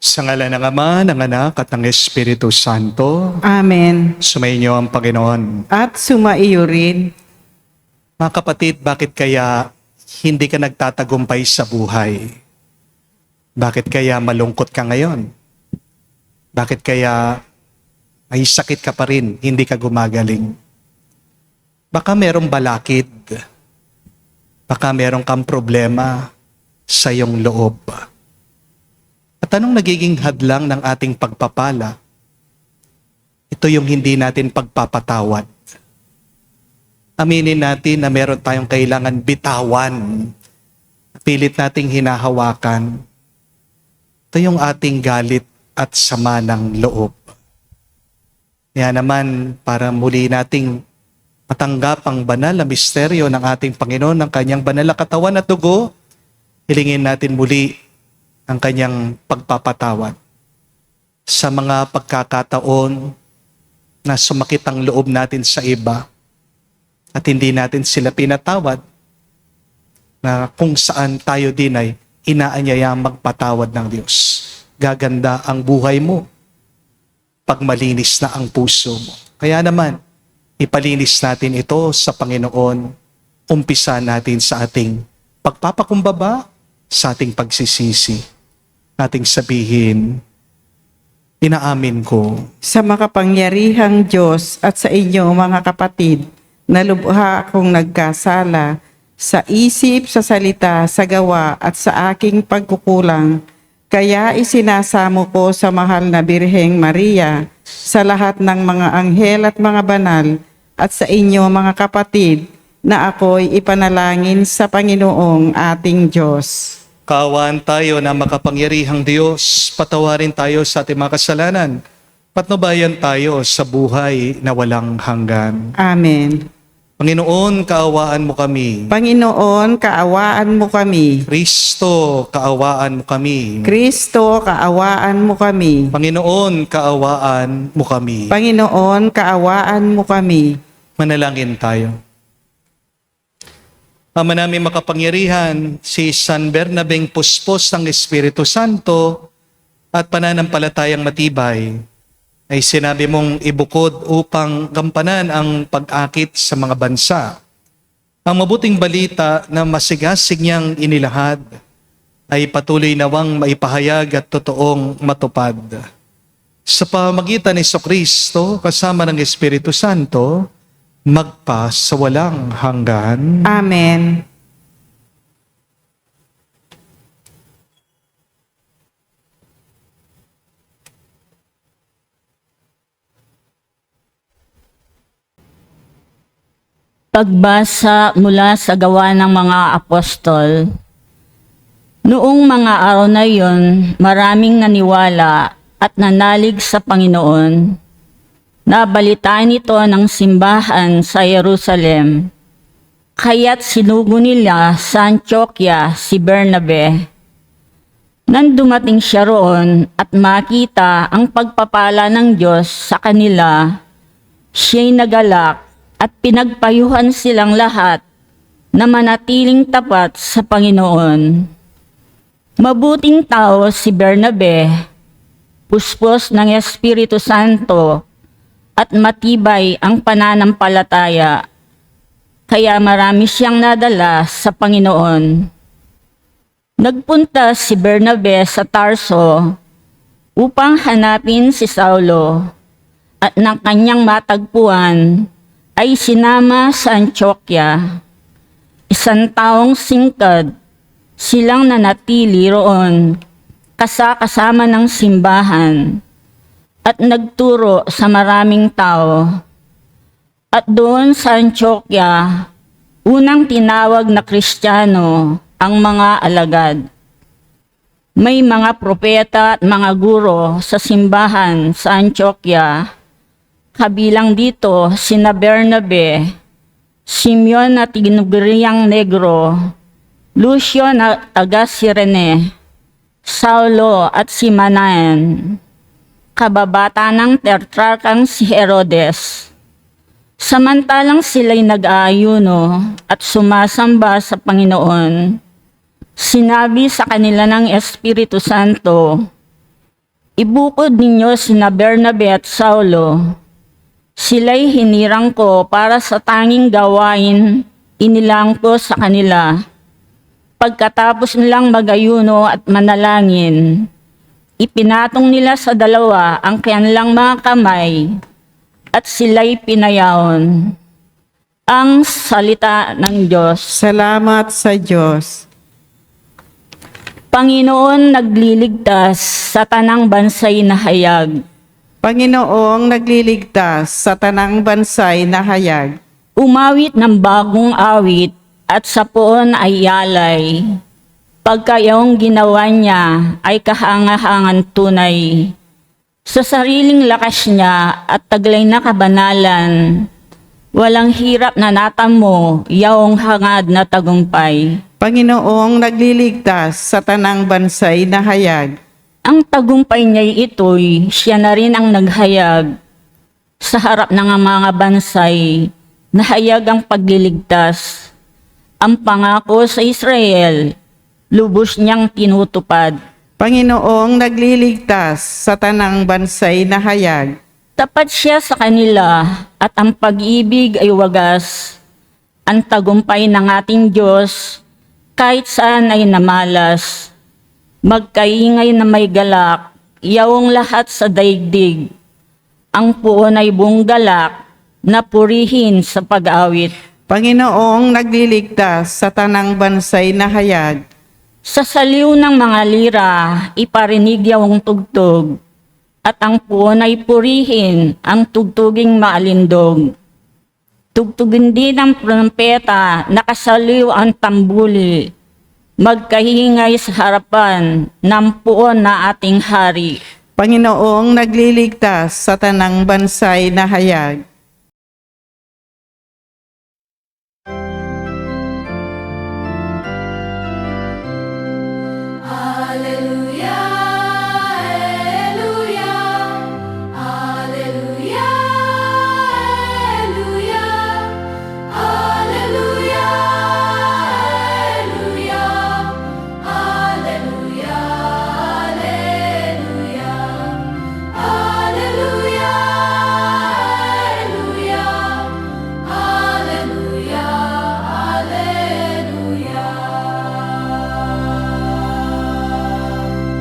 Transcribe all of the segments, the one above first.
Sa ngalan ng Ama, ng Anak, at ng Espiritu Santo, Amen. sumainyo ang Panginoon. At sumaiyo rin. Mga kapatid, bakit kaya hindi ka nagtatagumpay sa buhay? Bakit kaya malungkot ka ngayon? Bakit kaya may sakit ka pa rin, hindi ka gumagaling? Baka merong balakid. Baka meron kang problema sa iyong loob. At anong nagiging hadlang ng ating pagpapala? Ito yung hindi natin pagpapatawad. Aminin natin na meron tayong kailangan bitawan. Pilit nating hinahawakan. Ito yung ating galit at sama ng loob. Kaya naman, para muli nating matanggap ang banal na misteryo ng ating Panginoon, ng kanyang banal na katawan at dugo, hilingin natin muli ang kanyang pagpapatawad. Sa mga pagkakataon na sumakit ang loob natin sa iba at hindi natin sila pinatawad, na kung saan tayo din ay inaanyayang magpatawad ng Diyos. Gaganda ang buhay mo pag malinis na ang puso mo. Kaya naman, ipalinis natin ito sa Panginoon. Umpisa natin sa ating pagpapakumbaba, sa ating pagsisisi. Nating sabihin, inaamin ko Sa makapangyarihang Diyos at sa inyo mga kapatid, na lubha akong nagkasala sa isip, sa salita, sa gawa at sa aking pagkukulang. Kaya isinasamo ko sa mahal na Birheng Maria, sa lahat ng mga anghel at mga banal, at sa inyo mga kapatid, na ako'y ipanalangin sa Panginoong ating Diyos. kaawaan tayo na makapangyarihang Diyos, patawarin tayo sa ating mga kasalanan, patnubayan tayo sa buhay na walang hanggan. Amen. Panginoon, kaawaan mo kami. Panginoon, kaawaan mo kami. Kristo, kaawaan mo kami. Kristo, kaawaan mo kami. Panginoon, kaawaan mo kami. Panginoon, kaawaan mo kami. Manalangin tayo. Ama namin makapangyarihan, si San Bernabeng Puspos ng Espiritu Santo at pananampalatayang matibay, ay sinabi mong ibukod upang gampanan ang pag-akit sa mga bansa. Ang mabuting balita na masigasig niyang inilahad ay patuloy nawang maipahayag at totoong matupad. Sa pamagitan ni Jesucristo kasama ng Espiritu Santo, magpa sa walang hanggan. Amen. Pagbasa mula sa Gawa ng mga Apostol. Noong mga araw na iyon, maraming naniwala at nanalig sa Panginoon. Nabalitaan ito ng simbahan sa Jerusalem. Kaya't sinugo nila sa Antioquia si Bernabe. Nang dumating siya roon at makita ang pagpapala ng Diyos sa kanila, siya'y nagalak at pinagpayuhan silang lahat na manatiling tapat sa Panginoon. Mabuting tao si Bernabe, puspos ng Espiritu Santo, at matibay ang pananampalataya, kaya marami siyang nadala sa Panginoon. Nagpunta si Bernabe sa Tarso upang hanapin si Saulo, at nang kanyang matagpuan, ay sinama sa Antioquia. 1 taong singkad silang nanatili roon kasama ng simbahan at nagturo sa maraming tao. At doon sa Antioquia, unang tinawag na Kristiyano ang mga alagad. May mga propeta at mga guro sa simbahan sa Antioquia. Kabilang dito sina Bernabe, Simeon na tinuguriang Negro, Lucio na taga Cirene, Saulo at si Manaen, kababata ng Tetrarkang si Herodes. Samantalang sila'y nag-aayuno at sumasamba sa Panginoon, sinabi sa kanila ng Espiritu Santo, Ibukod ninyo sina Bernabe at Saulo. Sila'y hinirang ko para sa tanging gawain inilang ko sa kanila. Pagkatapos nilang magayuno at manalangin, ipinatong nila sa dalawa ang kanilang mga kamay at sila'y pinayaon. Ang salita ng Diyos. Salamat sa Diyos. Panginoon nagliligtas sa tanang bansay na hayag. Panginoong nagliligtas sa tanang bansay na hayag. Umawit ng bagong awit at sa poon ay yalay. Pagkayong ginawa niya ay kahangahangan tunay. Sa sariling lakas niya at taglay na kabanalan, walang hirap na natamo, yaong hangad na tagumpay. Panginoong nagliligtas sa tanang bansay na hayag. Ang tagumpay niya'y ito'y siya na rin ang naghayag. Sa harap ng mga bansay, nahayag ang pagliligtas. Ang pangako sa Israel, lubos niyang tinutupad. Panginoong nagliligtas sa tanang bansay na hayag. Tapat siya sa kanila at ang pag-ibig ay wagas. Ang tagumpay ng ating Diyos, kahit saan ay namalas. Magkaingay na may galak, yawong lahat sa daigdig. Ang puon ay buong galak, na purihin sa pag-awit. Panginoong nagliligtas sa tanang bansay na hayag. Sa saliw ng mga lira, iparinig yawong tugtog. At ang puon ay purihin ang tugtuging maalindog. Tugtugin din ang trompeta, nakasaliw ang tambuli. Magkahingay sa harapan ng puon na ating hari. Panginoong nagliligtas sa tanang bansay na hayag.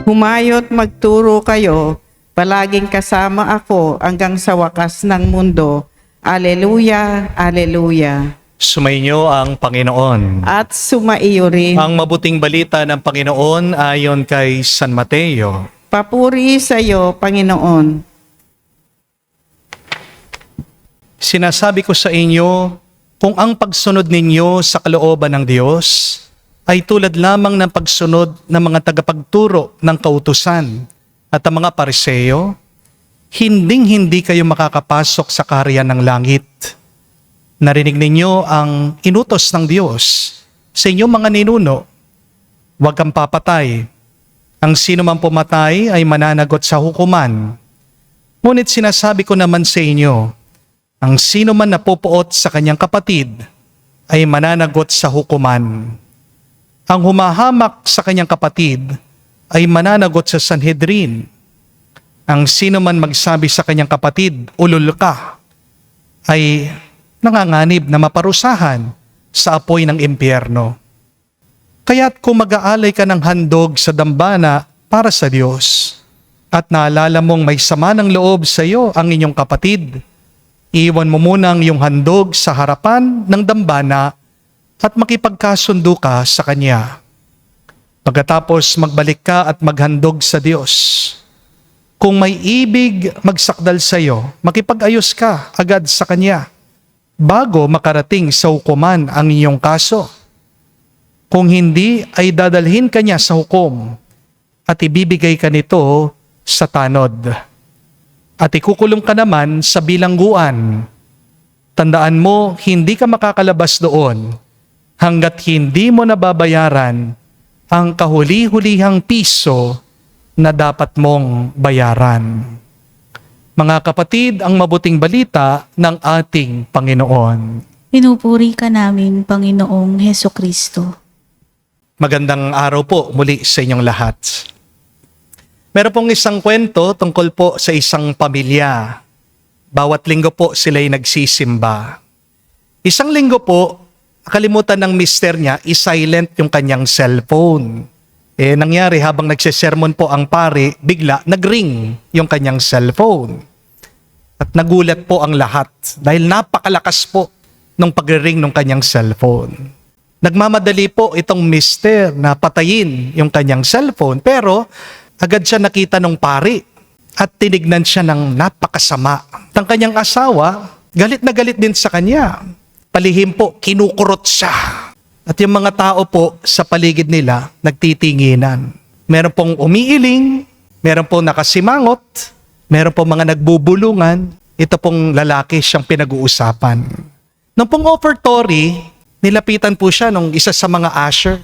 Humayo't magturo kayo, palaging kasama ako hanggang sa wakas ng mundo. Aleluya, aleluya. Sumainyo ang Panginoon. At sumaiyo rin. Ang mabuting balita ng Panginoon ayon kay San Mateo. Papuri sa iyo, Panginoon. Sinasabi ko sa inyo, kung ang pagsunod ninyo sa kalooban ng Diyos ay tulad lamang ng pagsunod ng mga tagapagturo ng kautusan at ang mga Pariseo, hinding-hindi kayo makakapasok sa kaharian ng langit. Narinig ninyo ang inutos ng Diyos sa inyong mga ninuno. Huwag kang papatay. Ang sino man pumatay ay mananagot sa hukuman. Ngunit sinasabi ko naman sa inyo, ang sino man napupuot sa kanyang kapatid ay mananagot sa hukuman. Ang humahamak sa kanyang kapatid ay mananagot sa Sanhedrin. Ang sino man magsabi sa kanyang kapatid, ulol ka, ay nanganganib na maparusahan sa apoy ng impyerno. Kaya't kung mag-aalay ka ng handog sa dambana para sa Diyos at naalala mong may sama ng loob sa iyo ang inyong kapatid, iwan mo muna ang iyong handog sa harapan ng dambana at makipagkasundo ka sa Kanya. Pagkatapos magbalik ka at maghandog sa Diyos. Kung may ibig magsakdal sa iyo, makipag-ayos ka agad sa Kanya bago makarating sa hukuman ang iyong kaso. Kung hindi, ay dadalhin ka niya sa hukom at ibibigay ka nito sa tanod. At ikukulong ka naman sa bilangguan. Tandaan mo, hindi ka makakalabas doon hanggat hindi mo nababayaran ang kahuli-hulihang piso na dapat mong bayaran. Mga kapatid, ang mabuting balita ng ating Panginoon. Pinupuri ka namin, Panginoong Hesukristo. Magandang araw po muli sa inyong lahat. Meron pong isang kwento tungkol po sa isang pamilya. Bawat linggo po sila'y nagsisimba. Isang linggo po, nakalimutan ng mister niya, i-silent yung kanyang cellphone. Nangyari habang nagsisermon po ang pare, bigla nag-ring yung kanyang cellphone. At nagulat po ang lahat dahil napakalakas po nung pag-ring ng kanyang cellphone. Nagmamadali po itong mister na patayin yung kanyang cellphone, pero agad siya nakita ng pari at tinignan siya ng napakasama. Ang kanyang asawa, galit na galit din sa kanya. Palihim po, kinukurot siya. At yung mga tao po sa paligid nila, nagtitinginan. Meron pong umiiling, meron pong nakasimangot, meron pong mga nagbubulungan. Ito pong lalaki siyang pinag-uusapan. Nung pong offertory, nilapitan po siya nung isa sa mga usher.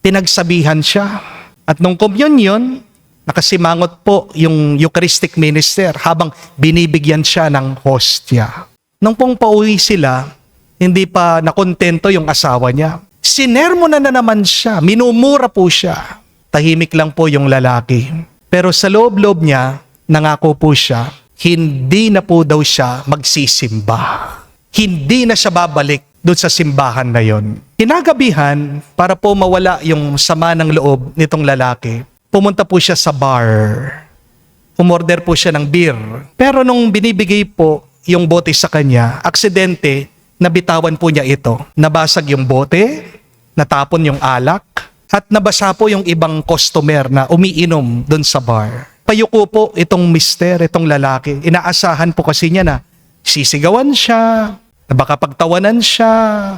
Pinagsabihan siya. At nung communion, nakasimangot po yung Eucharistic minister habang binibigyan siya ng hostya. Nung pong pauwi sila, hindi pa nakontento yung asawa niya. Sinermona na naman siya, minumura po siya. Tahimik lang po yung lalaki. Pero sa loob-loob niya, nangako po siya, hindi na po daw siya magsisimba. Hindi na siya babalik doon sa simbahan na yon. Kinagabihan, para po mawala yung sama ng loob nitong lalaki, pumunta po siya sa bar. Umorder po siya ng beer. Pero nung binibigay po yung bote sa kanya, aksidente, nabitawan po niya ito. Nabasag yung bote, natapon yung alak, at nabasa po yung ibang customer na umiinom doon sa bar. Payuko po itong mister, itong lalaki. Inaasahan po kasi niya na sisigawan siya, na baka pagtawanan siya,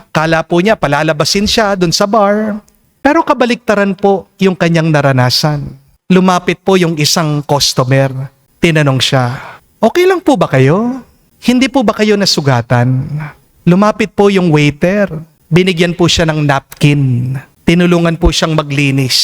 kala po niya palalabasin siya doon sa bar. Pero kabaliktaran po yung kanyang naranasan. Lumapit po yung isang customer. Tinanong siya, okay lang po ba kayo? Hindi po ba kayo nasugatan? Lumapit po yung waiter. Binigyan po siya ng napkin. Tinulungan po siyang maglinis.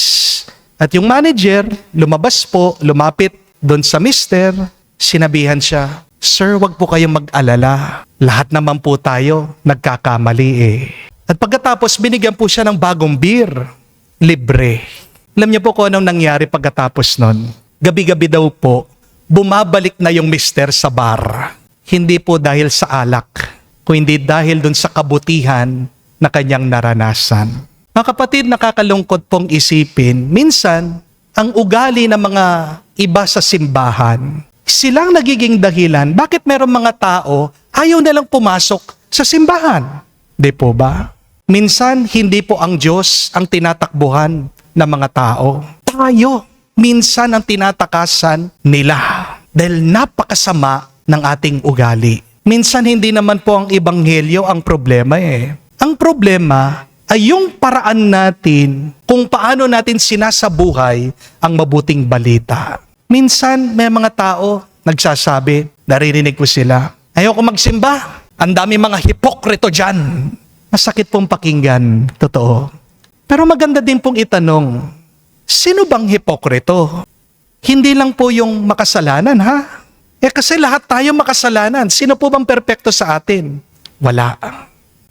At yung manager, lumabas po, lumapit doon sa mister. Sinabihan siya, Sir, wag po kayong mag-alala. Lahat naman po tayo nagkakamali eh. At pagkatapos, binigyan po siya ng bagong beer. Libre. Alam niyo po kung anong nangyari pagkatapos nun? Gabi-gabi daw po, bumabalik na yung mister sa bar. Hindi po dahil sa alak, kundi dahil dun sa kabutihan na kanyang naranasan. Mga kapatid, nakakalungkot pong isipin, minsan, ang ugali ng mga iba sa simbahan, silang nagiging dahilan bakit merong mga tao ayaw nilang pumasok sa simbahan. Di po ba? Minsan, hindi po ang Diyos ang tinatakbuhan ng mga tao. Tayo, minsan ang tinatakasan nila dahil napakasama ng ating ugali. Minsan, hindi naman po ang ebanghelyo ang problema eh. Ang problema ay yung paraan natin kung paano natin sinasabuhay ang mabuting balita. Minsan, may mga tao nagsasabi, naririnig ko sila, ayoko magsimba, ang dami mga hipokrito dyan. Masakit pong pakinggan, totoo. Pero maganda din pong itanong, sino bang hipokrito? Hindi lang po yung makasalanan, ha? Kasi lahat tayo makasalanan. Sino po bang perpekto sa atin? Wala.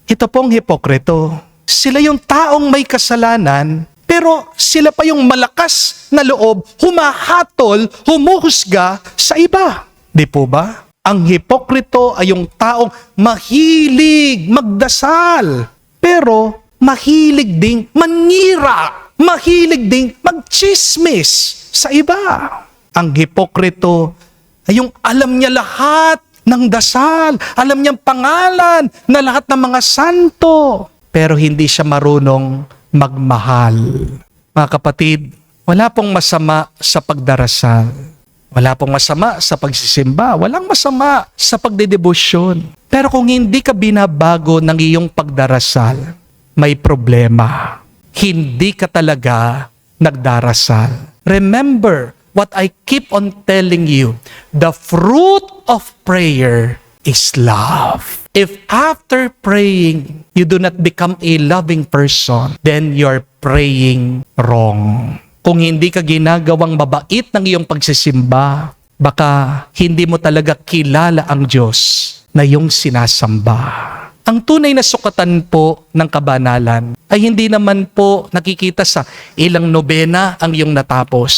Ito pong hipokrito. Sila yung taong may kasalanan, pero sila pa yung malakas na loob, humahatol, humuhusga sa iba. Di po ba? Ang hipokrito ay yung taong mahilig magdasal, pero mahilig ding manira, mahilig ding magchismis sa iba. Ang hipokrito ay yung alam niya lahat ng dasal, alam niyang pangalan na lahat ng mga santo, pero hindi siya marunong magmahal. Mga kapatid, wala pong masama sa pagdarasal. Wala pong masama sa pagsisimba. Walang masama sa pagdedebosyon. Pero kung hindi ka binabago ng iyong pagdarasal, may problema. Hindi ka talaga nagdarasal. Remember what I keep on telling you. The fruit of prayer is love. If after praying, you do not become a loving person, then you're praying wrong. Kung hindi ka ginagawang mabait ng iyong pagsisimba, baka hindi mo talaga kilala ang Diyos na iyong sinasamba. Ang tunay na sukatan po ng kabanalan ay hindi naman po nakikita sa ilang nobena ang iyong natapos.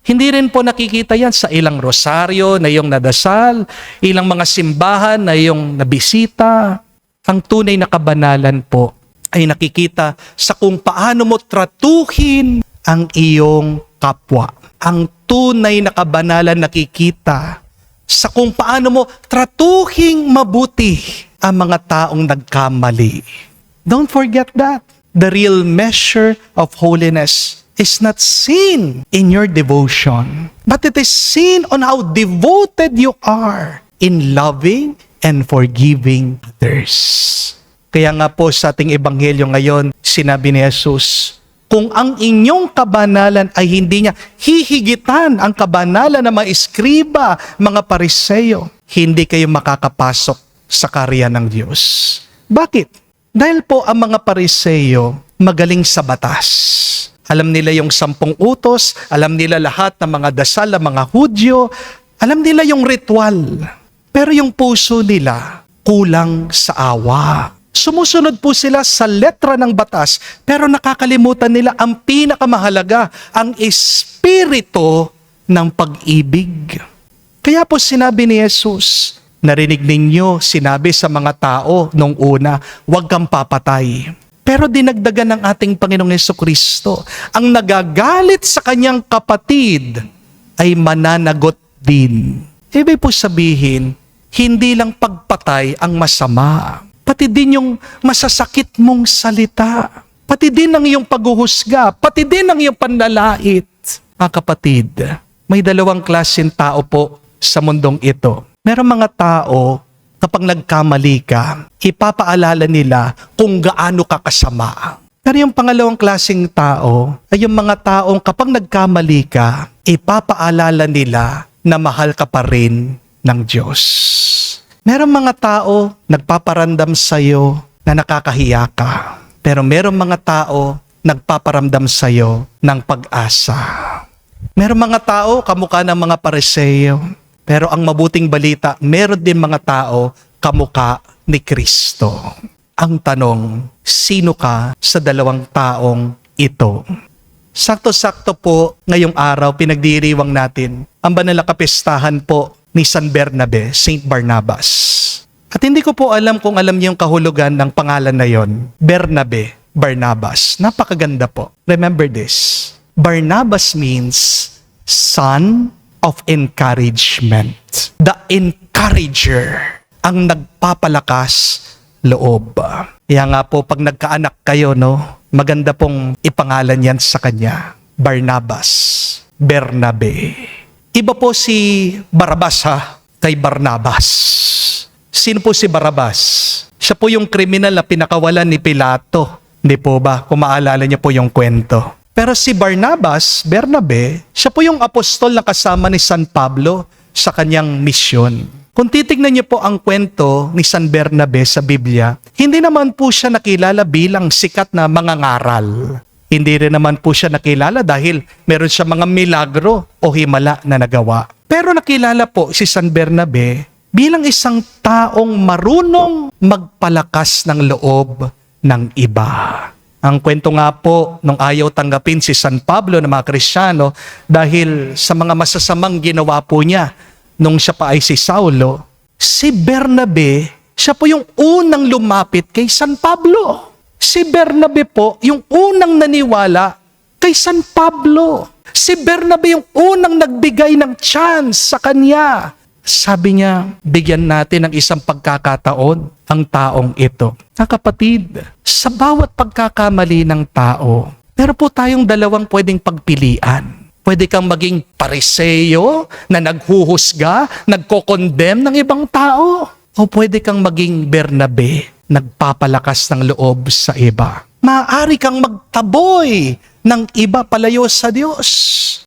Hindi rin po nakikita yan sa ilang rosaryo na iyong nadasal, ilang mga simbahan na iyong nabisita. Ang tunay na kabanalan po ay nakikita sa kung paano mo tratuhin ang iyong kapwa. Ang tunay na kabanalan nakikita sa kung paano mo tratuhing mabuti ang mga taong nagkamali. Don't forget that. The real measure of holiness is not seen in your devotion, but it is seen on how devoted you are in loving and forgiving others. Kaya nga po sa ating ebanghelyo ngayon, sinabi ni Jesus, kung ang inyong kabanalan ay hindi niya hihigitan ang kabanalan ng mga eskriba, mga pariseyo, hindi kayo makakapasok sa karya ng Diyos. Bakit? Dahil po ang mga pariseyo magaling sa batas. Alam nila yung 10 utos, alam nila lahat ng mga dasal ng mga Hudyo, alam nila yung ritual. Pero yung puso nila kulang sa awa. Sumusunod po sila sa letra ng batas, pero nakakalimutan nila ang pinakamahalaga, ang espiritu ng pag-ibig. Kaya po sinabi ni Jesus, narinig ninyo, sinabi sa mga tao nung una, huwag kang papatay. Pero dinagdagan ng ating Panginoong Jesucristo, ang nagagalit sa kanyang kapatid ay mananagot din. Ibig po sabihin, hindi lang pagpatay ang masama, pati din yung masasakit mong salita, pati din ang iyong paghuhusga, pati din ang iyong panlalait. Mga kapatid, may 2 klaseng tao po sa mundong ito. Merong mga tao, kapag nagkamali ka, ipapaalala nila kung gaano ka kasama. Pero yung pangalawang klaseng tao ay yung mga taong kapag nagkamali ka, ipapaalala nila na mahal ka pa rin ng Diyos. Merong mga tao nagpaparamdam sa iyo na nakakahiya ka. Pero merong mga tao nagpaparamdam sa iyo ng pag-asa. Merong mga tao kamukha ng mga Pariseyo. Pero ang mabuting balita, meron din mga tao kamukha ni Kristo. Ang tanong, sino ka sa 2 taong ito? Sakto-sakto po ngayong araw, pinagdiriwang natin ang banal na kapistahan po ni San Bernabe, Saint Barnabas. At hindi ko po alam kung alam niyo yung kahulugan ng pangalan na yon, Bernabe, Barnabas. Napakaganda po. Remember this. Barnabas means son of encouragement. The encourager, ang nagpapalakas loob. Kaya nga po, pag nagkaanak kayo, no, maganda pong ipangalan yan sa kanya. Barnabas, Bernabe. Iba po si Barabas kay Barnabas. Sino po si Barabas? Siya po yung kriminal na pinakawalan ni Pilato. Hindi po ba? Kung maalala niyo po yung kwento. Pero si Barnabas, Bernabe, siya po yung apostol na kasama ni San Pablo sa kanyang misyon. Kung titignan niyo po ang kwento ni San Bernabe sa Biblia, hindi naman po siya nakilala bilang sikat na mangangaral. Hindi rin naman po siya nakilala dahil meron siya mga milagro o himala na nagawa. Pero nakilala po si San Bernabe bilang isang taong marunong magpalakas ng loob ng iba. Ang kwento nga po, nung ayaw tanggapin si San Pablo ng mga Kristiyano dahil sa mga masasamang ginawa po niya nung siya pa ay si Saulo, si Bernabe, siya po yung unang lumapit kay San Pablo. Si Bernabe po yung unang naniwala kay San Pablo. Si Bernabe yung unang nagbigay ng chance sa kanya. Sabi niya, bigyan natin ng isang pagkakataon ang taong ito. Kapatid, sa bawat pagkakamali ng tao, meron po tayong 2 pwedeng pagpilian. Pwede kang maging Pariseyo na naghuhusga, nagko-condemn ng ibang tao. O pwede kang maging Bernabe, nagpapalakas ng loob sa iba. Maaari kang magtaboy ng iba palayo sa Diyos.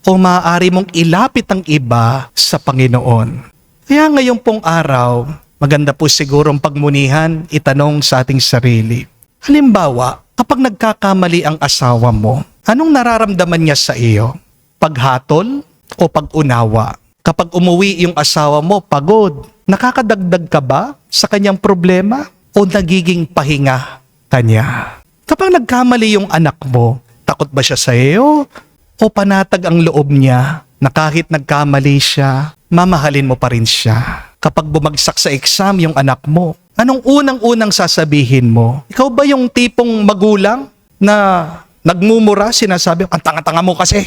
O maaari mong ilapit ang iba sa Panginoon. Kaya ngayong pong araw, maganda po sigurong pagmunihan, itanong sa ating sarili. Halimbawa, kapag nagkakamali ang asawa mo, anong nararamdaman niya sa iyo? Paghatol o pag-unawa? Kapag umuwi yung asawa mo, pagod, nakakadagdag ka ba sa kanyang problema o nagiging pahinga kanya? Kapag nagkamali yung anak mo, takot ba siya sa iyo o panatag ang loob niya na kahit nagkamali siya, mamahalin mo pa rin siya. Kapag bumagsak sa exam yung anak mo, anong unang-unang sasabihin mo? Ikaw ba yung tipong magulang na nagmumura, sinasabi, ang tanga-tanga mo kasi?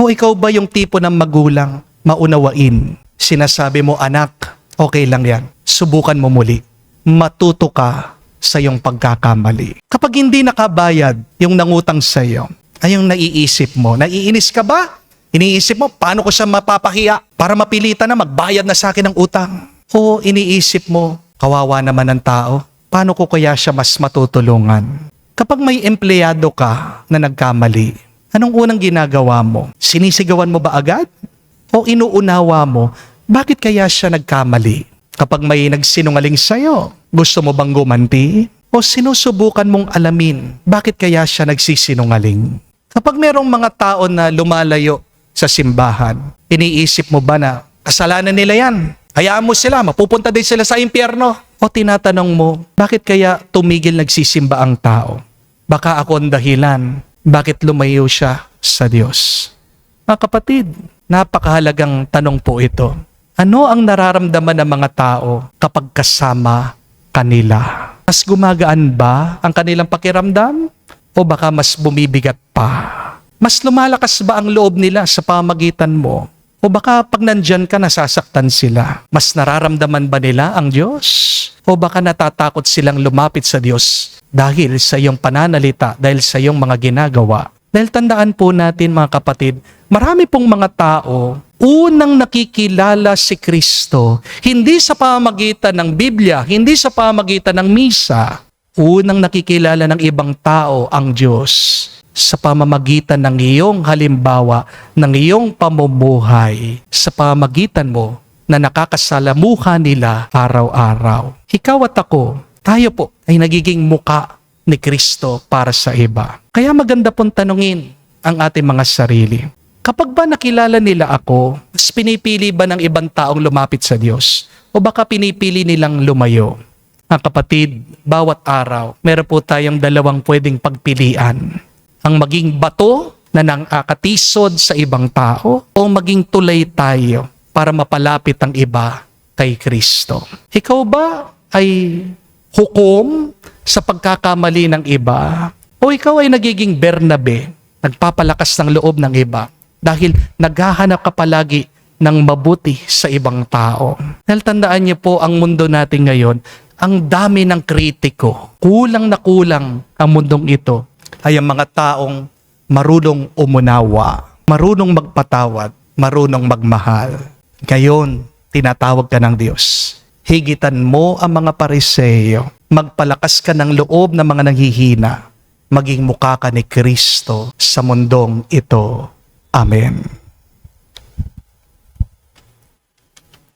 O ikaw ba yung tipo ng magulang, maunawain, sinasabi mo, anak, okay lang yan, subukan mo muli, matuto ka sa iyong pagkakamali. Kapag hindi nakabayad yung nangutang sa iyo, ay yung naiisip mo, naiinis ka ba? Iniisip mo, paano ko siya mapapahiya para mapilitan na magbayad na sa akin ng utang? O iniisip mo, kawawa naman ng tao, paano ko kaya siya mas matutulungan? Kapag may empleyado ka na nagkamali, anong unang ginagawa mo? Sinisigawan mo ba agad? O inuunawa mo, bakit kaya siya nagkamali? Kapag may nagsinungaling sa'yo, gusto mo bang gumanti? O sinusubukan mong alamin, bakit kaya siya nagsisinungaling? Kapag merong mga tao na lumalayo sa simbahan, iniisip mo ba na kasalanan nila yan? Hayaan mo sila, mapupunta din sila sa impyerno. O tinatanong mo, bakit kaya tumigil nagsisimba ang tao? Baka ako ang dahilan, bakit lumayo siya sa Diyos? Mga kapatid, napakahalagang tanong po ito. Ano ang nararamdaman ng mga tao kapag kasama kanila? Mas gumagaan ba ang kanilang pakiramdam? O baka mas bumibigat pa? Mas lumalakas ba ang loob nila sa pamagitan mo? O baka pag nandyan ka, nasasaktan sila? Mas nararamdaman ba nila ang Diyos? O baka natatakot silang lumapit sa Diyos dahil sa iyong pananalita, dahil sa iyong mga ginagawa? Dahil tandaan po natin mga kapatid, marami pong mga tao unang nakikilala si Kristo, hindi sa pamagitan ng Biblia, hindi sa pamagitan ng misa. Unang nakikilala ng ibang tao ang Diyos sa pamamagitan ng iyong halimbawa, ng iyong pamumuhay, sa pamamagitan mo na nakakasalamuha nila araw-araw. Ikaw at ako, tayo po ay nagiging muka ni Kristo para sa iba. Kaya maganda pong tanungin ang ating mga sarili. Kapag ba nakilala nila ako, mas pinipili ba ng ibang taong lumapit sa Diyos? O baka pinipili nilang lumayo? Ang kapatid, bawat araw, meron po tayong dalawang pwedeng pagpilian. Ang maging bato na nangakatisod sa ibang tao o maging tulay tayo para mapalapit ang iba kay Kristo. Ikaw ba ay hukom sa pagkakamali ng iba? O ikaw ay nagiging Bernabe, nagpapalakas ng loob ng iba dahil naghahanap ka palagi ng mabuti sa ibang tao? Dahil tandaan niyo po, ang mundo natin ngayon, ang dami ng kritiko. Kulang na kulang ang mundong ito ay ang mga taong marunong umunawa, marunong magpatawad, marunong magmahal. Ngayon, tinatawag ka ng Diyos. Higitan mo ang mga Pariseyo. Magpalakas ka ng loob ng mga nanghihina. Maging mukha ka ni Kristo sa mundong ito. Amen.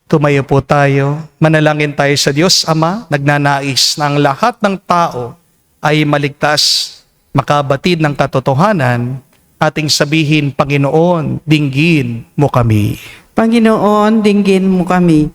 Tumayo po tayo. Manalangin tayo sa Diyos Ama, nagnanais na ang lahat ng tao ay maligtas, makabatid ng katotohanan. Ating sabihin, Panginoon, dinggin mo kami. Panginoon, dinggin mo kami.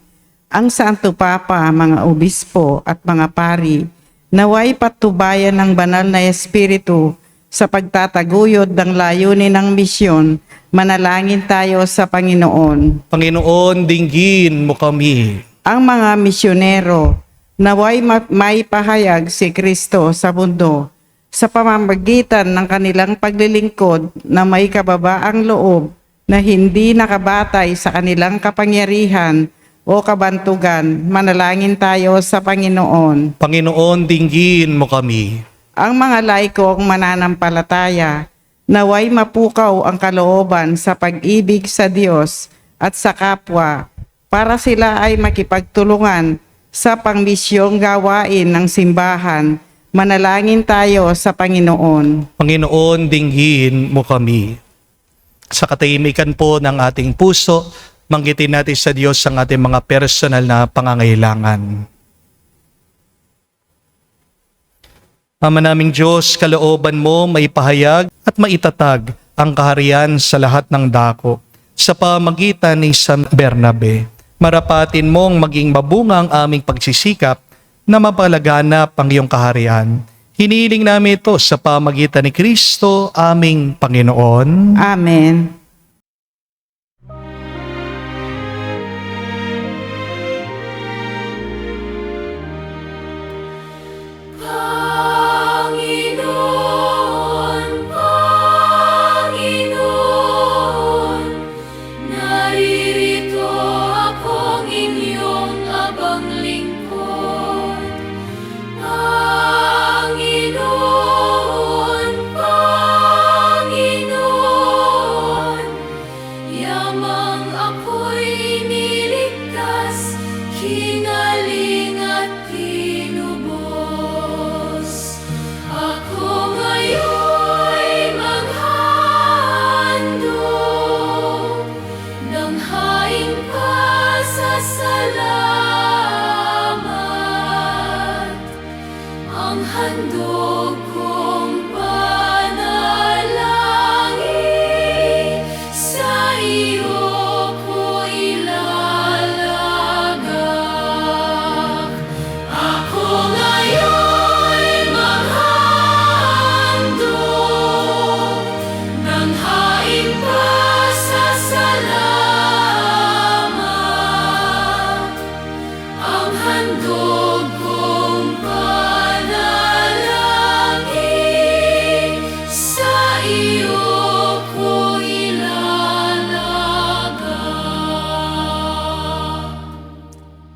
Ang Santo Papa, mga obispo at mga pari, naway patubayan ng banal na Espiritu sa pagtataguyod ng layunin ng misyon. Manalangin tayo sa Panginoon. Panginoon, dinggin mo kami. Ang mga misyonero, naway may pahayag si Kristo sa mundo sa pamamagitan ng kanilang paglilingkod na may kababaang loob na hindi nakabatay sa kanilang kapangyarihan o kabantugan. Manalangin tayo sa Panginoon. Panginoon, dinggin mo kami. Ang mga laikong mananampalataya, naway mapukaw ang kalooban sa pag-ibig sa Diyos at sa kapwa para sila ay makipagtulungan sa pangmisyong gawain ng simbahan. Manalangin tayo sa Panginoon. Panginoon, dinggin mo kami. Sa katahimikan po ng ating puso, manggitin natin sa Diyos ang ating mga personal na pangangailangan. Ama naming Diyos, kalooban mo may pahayag at maitatag ang kaharian sa lahat ng dako. Sa pamagitan ni San Bernabe, marapatin mong maging mabunga ang aming pagsisikap na mapalaganap ang iyong kaharian. Hinihiling namin ito sa pamagitan ni Kristo, aming Panginoon. Amen.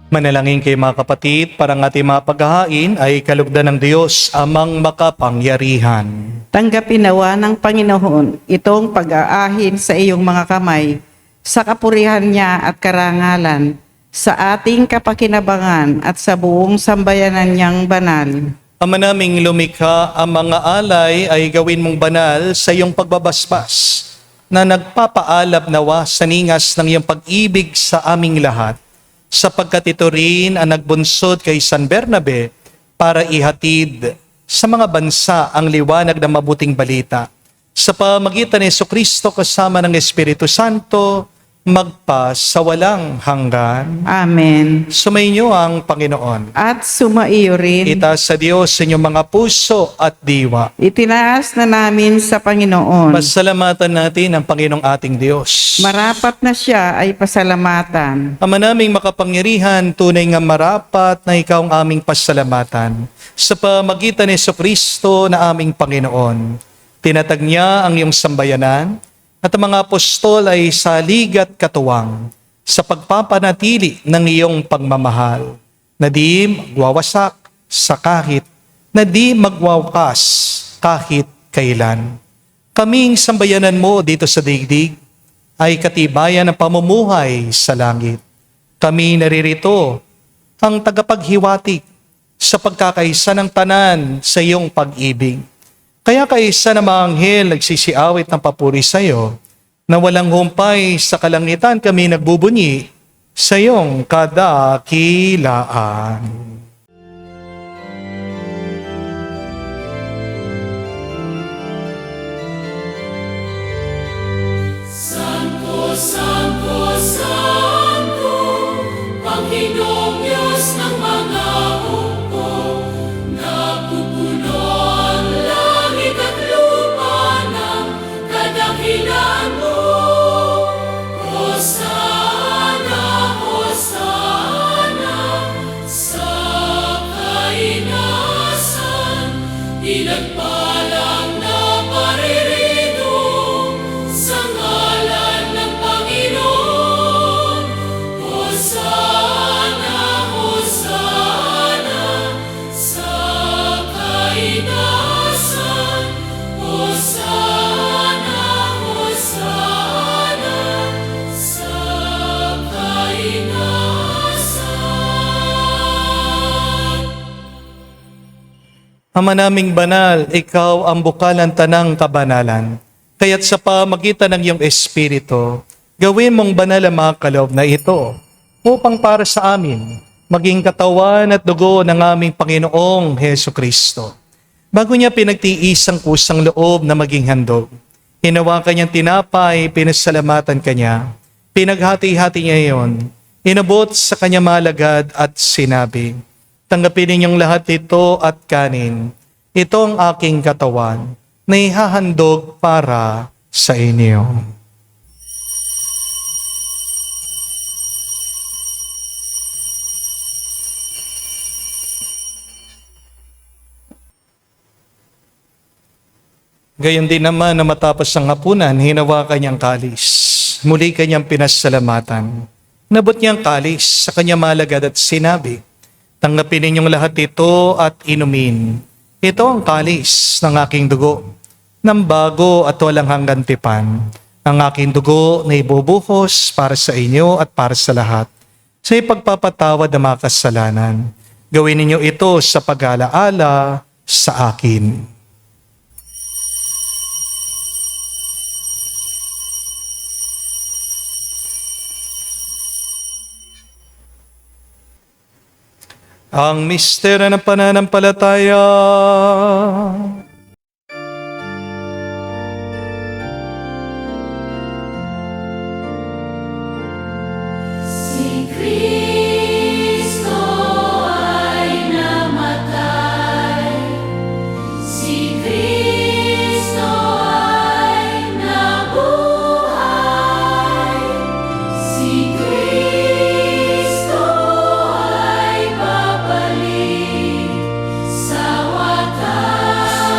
Manalangin kayo mga kapatid, para ang ating mga paghahain ay kalugdan ng Diyos amang makapangyarihan. Tanggapin nawa ng Panginoon itong pag-aahin sa iyong mga kamay, sa kapurihan niya at karangalan, sa ating kapakinabangan at sa buong sambayanan niyang banal. Ama naming lumikha, ang mga alay ay gawin mong banal sa iyong pagbabasbas, na nagpapaalab nawa sa ningas ng iyong pag-ibig sa aming lahat, sapagkat ito rin ang nagbunsod kay San Bernabe para ihatid sa mga bansa ang liwanag ng mabuting balita. Sa pamagitan ni Jesucristo kasama ng Espiritu Santo, magpa sa walang hanggan. Amen. Sumainyo ang Panginoon. At sumaiyo rin, Itaas sa Diyos sa inyong mga puso at diwa. itinaas na namin sa Panginoon. Pasalamatan natin ang Panginoong ating Diyos. Marapat na siya ay pasalamatan. Ama naming makapangyarihan, tunay nga marapat na ikaw ang aming pasalamatan. Sa pamagitan ni Jesucristo na aming Panginoon, tinatag niya ang iyong sambayanan at ang mga apostol ay salig at katuwang sa pagpapanatili ng iyong pagmamahal na di magwawasak sa kahit, na di magwawakas kahit kailan. Kaming sambayanan mo dito sa daigdig ay katibayan ng pamumuhay sa langit. Kami naririto ang tagapaghiwatig sa pagkakaisa ng tanan sa iyong pag-ibig. Kaya kaisa ng mga anghel nagsisiawit ng papuri sa iyo, na walang humpay sa kalangitan kami nagbubunyi sa iyong kadakilaan. Santo, Santo, Panginoong Diyos ng mga hukbo, napupuno ang langit at lupa ng kadakilaan mo. Hosana, Hosana, sa kainasan, pinagpalang na paririto sa ngalan ng Panginoon. Hosana, Hosana, sa kainasan. Hosana, Hosana, sa kainasan. Ama naming banal, ikaw ang bukalan tanang kabanalan. Kaya't sa pamagitan ng iyong Espiritu, gawin mong banal ang mga kaloob na ito, upang para sa amin, maging katawan at dugo ng aming Panginoong Heso Kristo. Bago niya pinagtiis ang kusang loob na maging handog, hinawakan niyang tinapay, pinasalamatan kanya, pinaghati-hati niya iyon, inabot sa kanya malagad at sinabi, tanggapin ninyong lahat ito at kanin. Ito ang aking katawan na ihahandog para sa inyo. Gayon din naman na matapos ang hapunan, hinawakan niyang kalis. Muli kanyang pinasalamatan. Nabot niyang kalis sa kanya malagad at sinabi, tanggapin ninyong lahat ito at inumin. Ito ang kalis ng aking dugo, ng bago at walang hanggang tipan. Ang aking dugo na ibubuhos para sa inyo at para sa lahat, sa ipagpapatawad ng mga kasalanan. Gawin ninyo ito sa pag-alaala sa akin. Ang misteryo ng pananampalataya. Si Kristo ay namatay, si Kristo ay nabuhay, si Kristo ay babalik sa wakas.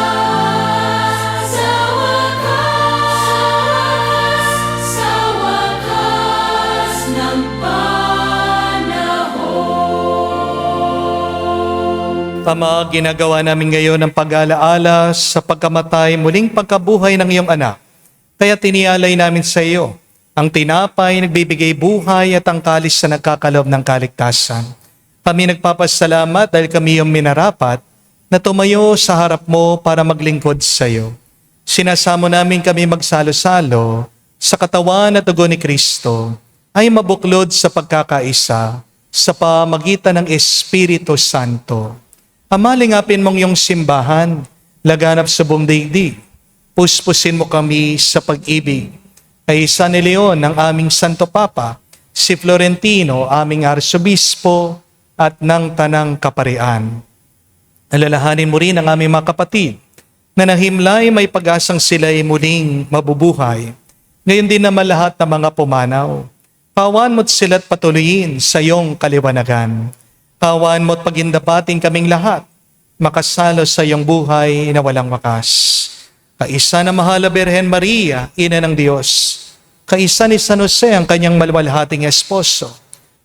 Ama, ginagawa namin ngayon ang pag-alaala sa pagkamatay muling pagkabuhay ng iyong anak. Kaya tinialay namin sa iyo ang tinapay nagbibigay buhay at ang kalis na nagkakaloob ng kaligtasan. Kami nagpapasalamat dahil kami yung minarapat na tumayo sa harap mo para maglingkod sa iyo. Sinasamo namin kami magsalo-salo sa katawan at dugo ni Kristo ay mabuklod sa pagkakaisa sa pamagitan ng Espiritu Santo. Amalingapin mong iyong simbahan, laganap sa buong daigdig. Puspusin mo kami sa pag-ibig. Kay San Leon ng aming Santo Papa, si Florentino, aming Arsobispo, at ng Tanang Kaparian. Alalahanin mo rin ang aming mga kapatid na nahimlay may pag-asang sila'y muling mabubuhay. Ngayon din naman lahat ng mga pumanaw. Kawan mo't sila't patuloyin sa iyong kaliwanagan. Kawan mo't pagindapating kaming lahat, makasalo sa iyong buhay na walang wakas. Kaisa na mahal na Birhen Maria, Ina ng Diyos. Kaisa ni San Jose, ang kanyang maluwalhating esposo.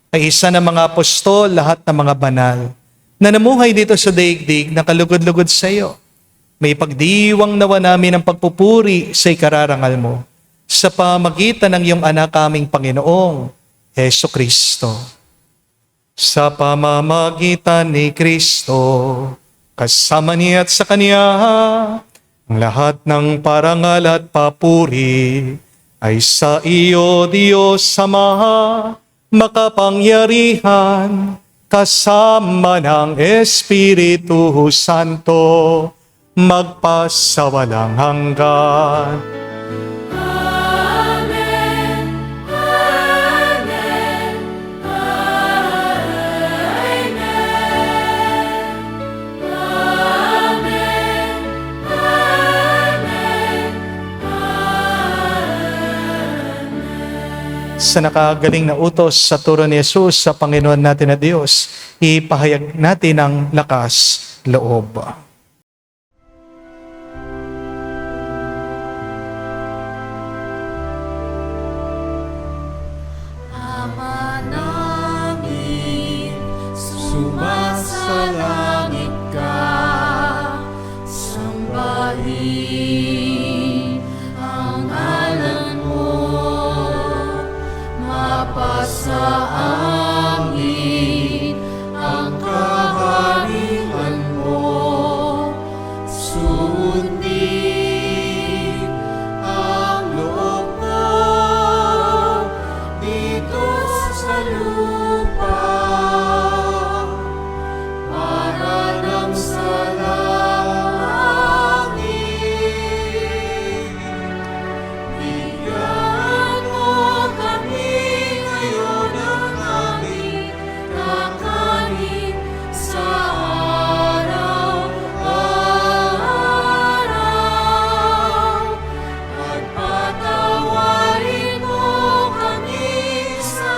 Kaisa ng mga apostol, lahat ng mga banal, na namuhay dito sa daigdig na kalugod-lugod sa iyo. May pagdiwang nawa namin ang pagpupuri sa ikararangal mo sa pamagitan ng iyong anak aming Panginoong Heso Kristo. Sa pamamagitan ni Kristo, kasama niya at sa Kanya, ang lahat ng parangal at papuri ay sa iyo, Diyos Ama, makapangyarihan, kasama ng Espiritu Santo, magpasawalang hanggan. Amen. Amen. Amen. Amen. Amen. Sa nakagaling na utos sa turo ni Jesus sa Panginoon natin na Diyos, ipahayag natin ang lakas loob. Ama namin, sumasalangit ka, sambahin ang ngalan mo, mapasa amin ang kaharian mo, sundin ang loob mo dito sa lupa para lang sa langit. Bigyan mo kami ngayon ng aming kakanin sa araw-araw at patawarin mo kami sa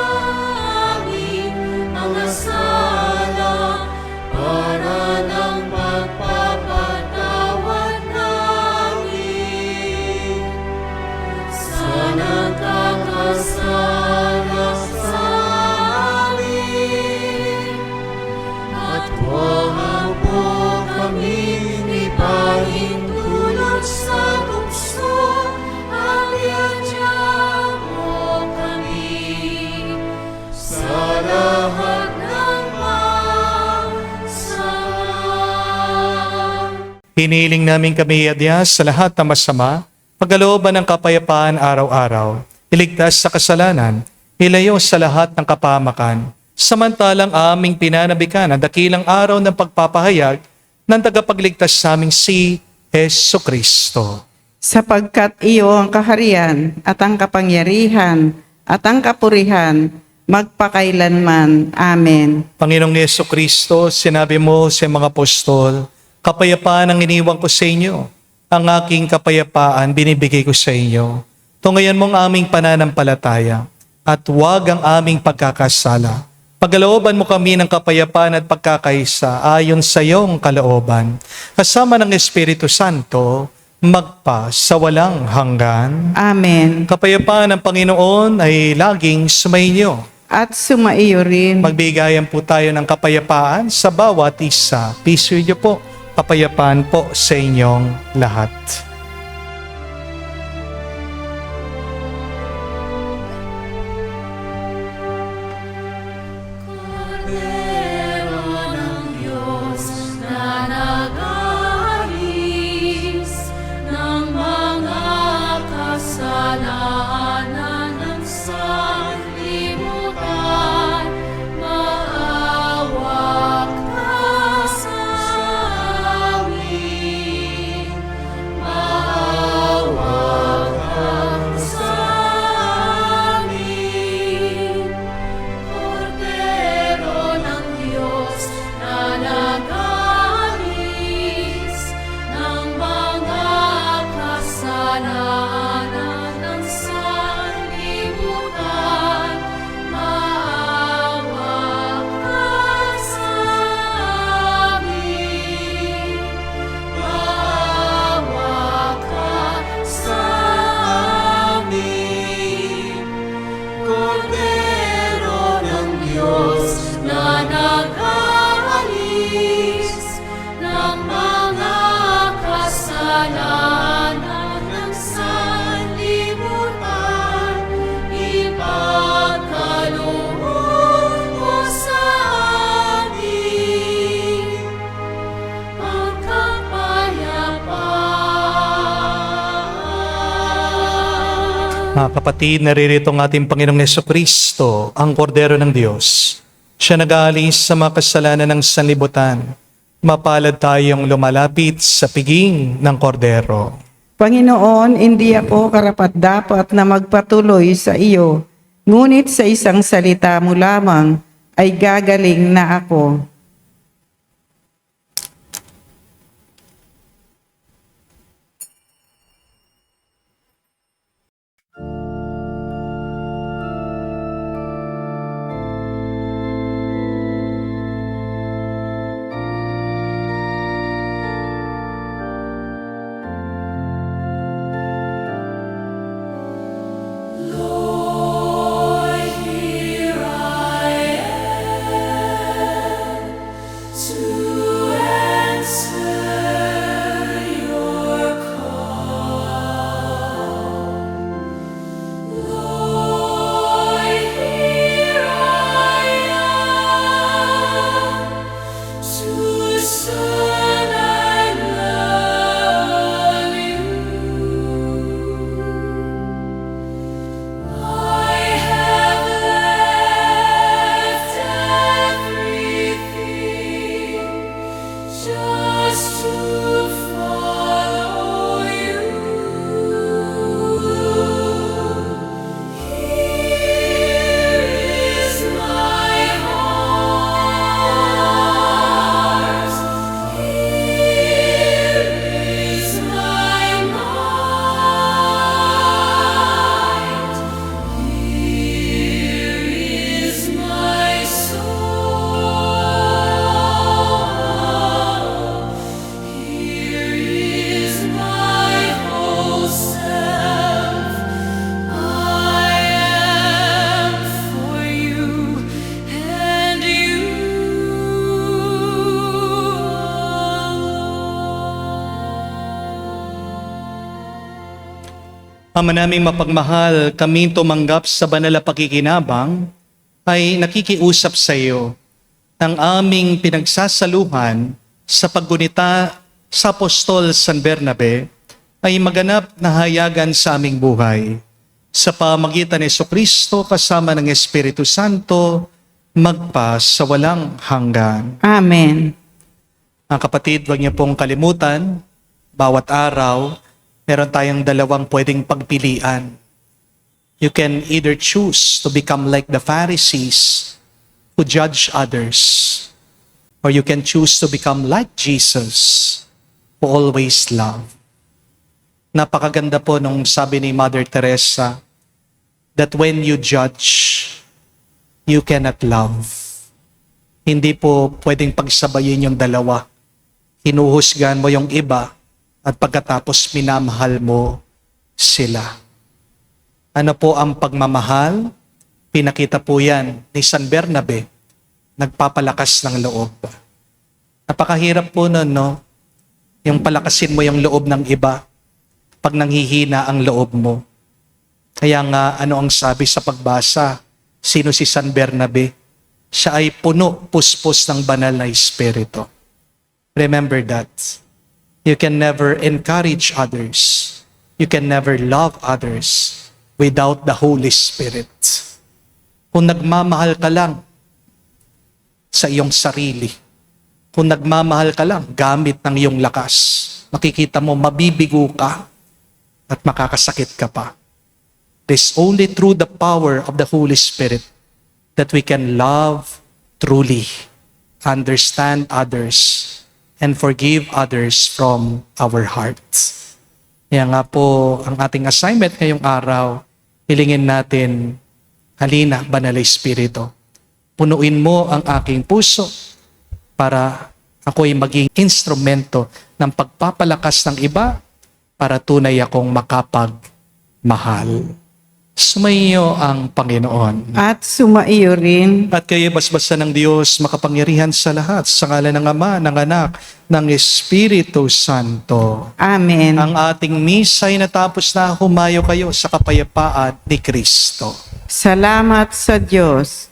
aming mga sala para ng pagpapatawad namin sa nagkakasala sa amin. At huwag mo kami ipahintulot sa tukso, at iadya mo kami sa lahat ng masama. Hinihiling namin kami iadya sa lahat ng masama, pagkalooban ng kapayapaan araw-araw, iligtas sa kasalanan, ilayo sa lahat ng kapahamakan, samantalang aming pinanabikan ang dakilang araw ng pagpapahayag ng tagapagligtas sa aming si Heso Kristo. Sapagkat iyo ang kaharian at ang kapangyarihan at ang kapurihan magpakailanman. Amen. Panginoong Heso Kristo, sinabi mo sa mga apostol, kapayapaan ang iniwan ko sa inyo. Ang aking kapayapaan binibigay ko sa inyo. Tungayan mong aming pananampalataya at huwag ang aming pagkakasala. Pagkalooban mo kami ng kapayapaan at pagkakaisa ayon sa iyong kalooban. Kasama ng Espiritu Santo, magpa sa walang hanggan. Amen. Kapayapaan ng Panginoon ay laging sumainyo. at sumaiyo rin. Magbigayan po tayo ng kapayapaan sa bawat isa. Peace with you po. Kapayapaan po sa inyong lahat. Cordero ng Diyos na nag-aalis ng mga kasalanan ng sanlibutan, maawa ka sa amin. Maawa ka sa amin. Cordero ng Diyos na nag-aalis ng mga kasalanan ng sanlibutan, maawa ka sa amin. Maawa ka sa amin. Cordero ng Diyos na nag-aalis ng mga kasalanan ng sanlibutan, ipagkaloob mo sa amin ang kapayapaan. Mga kapatid, naririto ang ating Panginoong Jesucristo, ang Kordero ng Diyos. Siya nag-aalis sa mga kasalanan ng sanlibutan. Mapalad tayong lumalapit sa piging ng Kordero. Panginoon, hindi ako karapat-dapat na magpatuloy sa iyo, ngunit sa isang salita mo lamang ay gagaling na ako. Lord, here I am to answer your call. Lord, here I am to serve and love you. I have left everything just to follow you. Here is my heart. Here is my mind. Here is my soul. Here is my whole self. I am for you and you alone. Ama naming mapagmahal, kami tumanggap sa banal na pakikinabang ay nakikiusap sa iyo ng aming pinagsasaluhan sa paggunita sa Apostol San Bernabe ay maganap na hayagan sa aming buhay. Sa pamagitan ni Jesucristo kasama ng Espiritu Santo, magpa sa walang hanggan. Amen. Ang kapatid, huwag niyo pong kalimutan, bawat araw, meron tayong dalawang pwedeng pagpilian. You can either choose to become like the Pharisees who judge others, or you can choose to become like Jesus who always love. Napakaganda po nung sabi ni Mother Teresa that when you judge, you cannot love. Hindi po pwedeng pagsabayin yung dalawa. Hinuhusgan mo yung iba at pagkatapos minamahal mo sila. Ano po ang pagmamahal? Pinakita po yan ni San Bernabe, nagpapalakas ng loob. Napakahirap po nun, no? Yung palakasin mo yung loob ng iba pag nanghihina ang loob mo. Kaya nga, ano ang sabi sa pagbasa? Sino si San Bernabe? Siya ay puno, puspos ng banal na espiritu. Remember that. You can never encourage others. You can never love others without the Holy Spirit. Kung nagmamahal ka lang sa iyong sarili, kung nagmamahal ka lang gamit ng iyong lakas, makikita mo mabibigo ka at makakasakit ka pa. It is only through the power of the Holy Spirit that we can love truly, understand others, and forgive others from our hearts. Kaya nga po, ang ating assignment ngayong araw, hilingin natin, halina, Banal na Espiritu, punuin mo ang aking puso para ako'y maging instrumento ng pagpapalakas ng iba para tunay akong makapagmahal. Sumainyo ang Panginoon. At sumaiyo rin At kayo basbasan ng Diyos, makapangyarihan sa lahat, sa ngalan ng Ama, ng Anak, ng Espiritu Santo. Amen. Ang ating misa ay natapos na, humayo kayo sa kapayapaan ni Kristo. Salamat sa Diyos.